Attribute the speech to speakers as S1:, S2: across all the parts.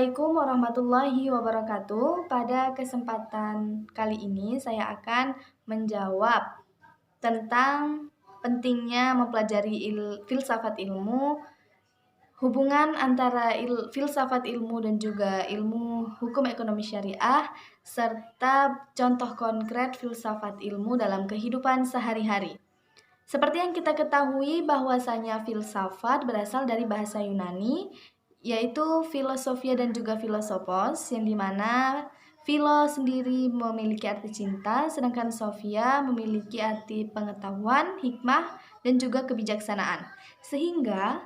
S1: Assalamualaikum warahmatullahi wabarakatuh. Pada kesempatan kali ini saya akan menjawab tentang pentingnya mempelajari filsafat ilmu, hubungan antara filsafat ilmu dan juga ilmu hukum ekonomi syariah, serta contoh konkret filsafat ilmu dalam kehidupan sehari-hari. Seperti yang kita ketahui bahwasanya filsafat berasal dari bahasa Yunani, yaitu filosofia dan juga filosofos, yang dimana philo sendiri memiliki arti cinta, sedangkan sofia memiliki arti pengetahuan, hikmah, dan juga kebijaksanaan. Sehingga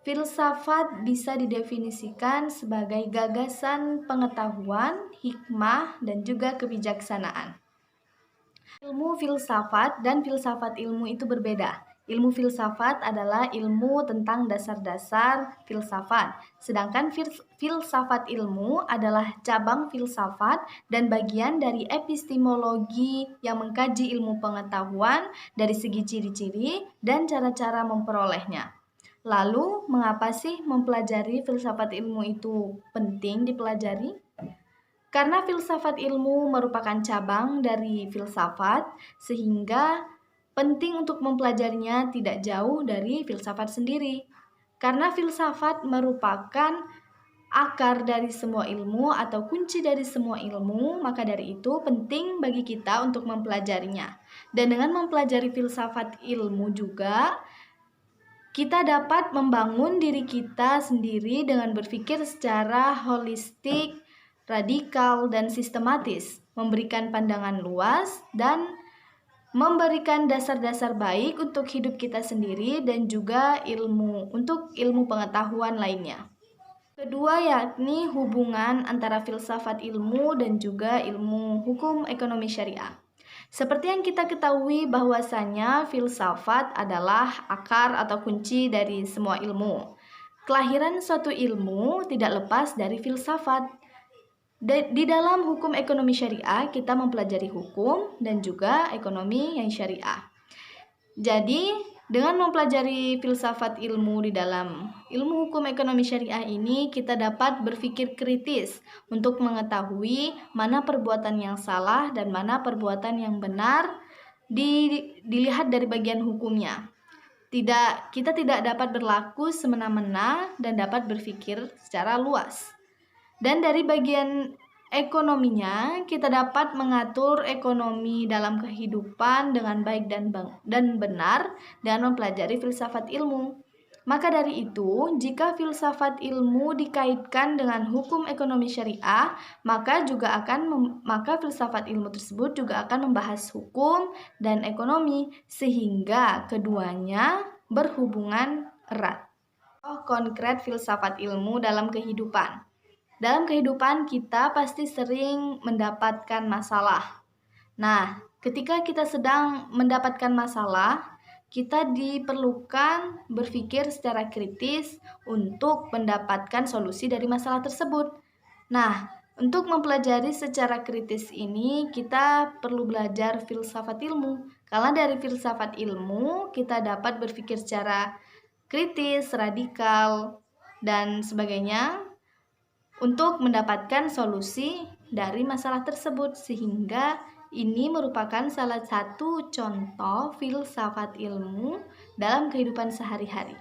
S1: filsafat bisa didefinisikan sebagai gagasan pengetahuan, hikmah, dan juga kebijaksanaan. Ilmu filsafat dan filsafat ilmu itu berbeda. Ilmu filsafat adalah ilmu tentang dasar-dasar filsafat, sedangkan filsafat ilmu adalah cabang filsafat dan bagian dari epistemologi yang mengkaji ilmu pengetahuan dari segi ciri-ciri dan cara-cara memperolehnya. Lalu, mengapa sih mempelajari filsafat ilmu itu penting dipelajari? Karena filsafat ilmu merupakan cabang dari filsafat, sehingga penting untuk mempelajarinya tidak jauh dari filsafat sendiri. Karena filsafat merupakan akar dari semua ilmu atau kunci dari semua ilmu, maka dari itu penting bagi kita untuk mempelajarinya. Dan dengan mempelajari filsafat ilmu juga, kita dapat membangun diri kita sendiri dengan berpikir secara holistik, radikal, dan sistematis, memberikan pandangan luas, dan memberikan dasar-dasar baik untuk hidup kita sendiri dan juga untuk ilmu pengetahuan lainnya. Kedua yakni hubungan antara filsafat ilmu dan juga ilmu hukum ekonomi syariah. Seperti yang kita ketahui bahwasanya filsafat adalah akar atau kunci dari semua ilmu. Kelahiran suatu ilmu tidak lepas dari filsafat. Di dalam hukum ekonomi syariah, kita mempelajari hukum dan juga ekonomi yang syariah. Jadi, dengan mempelajari filsafat ilmu di dalam ilmu hukum ekonomi syariah ini, kita dapat berpikir kritis untuk mengetahui mana perbuatan yang salah dan mana perbuatan yang benar dilihat dari bagian hukumnya. Kita tidak dapat berlaku semena-mena dan dapat berpikir secara luas. Dan dari bagian ekonominya, kita dapat mengatur ekonomi dalam kehidupan dengan baik dan benar dengan mempelajari filsafat ilmu. Maka dari itu, jika filsafat ilmu dikaitkan dengan hukum ekonomi syariah, maka filsafat ilmu tersebut juga akan membahas hukum dan ekonomi, sehingga keduanya berhubungan erat. Konkret filsafat ilmu dalam kehidupan. Dalam kehidupan kita pasti sering mendapatkan masalah. Nah, ketika kita sedang mendapatkan masalah, kita diperlukan berpikir secara kritis untuk mendapatkan solusi dari masalah tersebut. Nah, untuk mempelajari secara kritis ini, kita perlu belajar filsafat ilmu. Karena dari filsafat ilmu, kita dapat berpikir secara kritis, radikal, dan sebagainya untuk mendapatkan solusi dari masalah tersebut, sehingga ini merupakan salah satu contoh filsafat ilmu dalam kehidupan sehari-hari.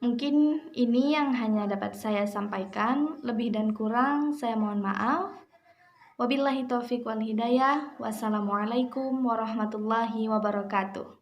S1: Mungkin ini yang hanya dapat saya sampaikan, lebih dan kurang saya mohon maaf. Wabillahi taufiq wal hidayah. Wassalamualaikum warahmatullahi wabarakatuh.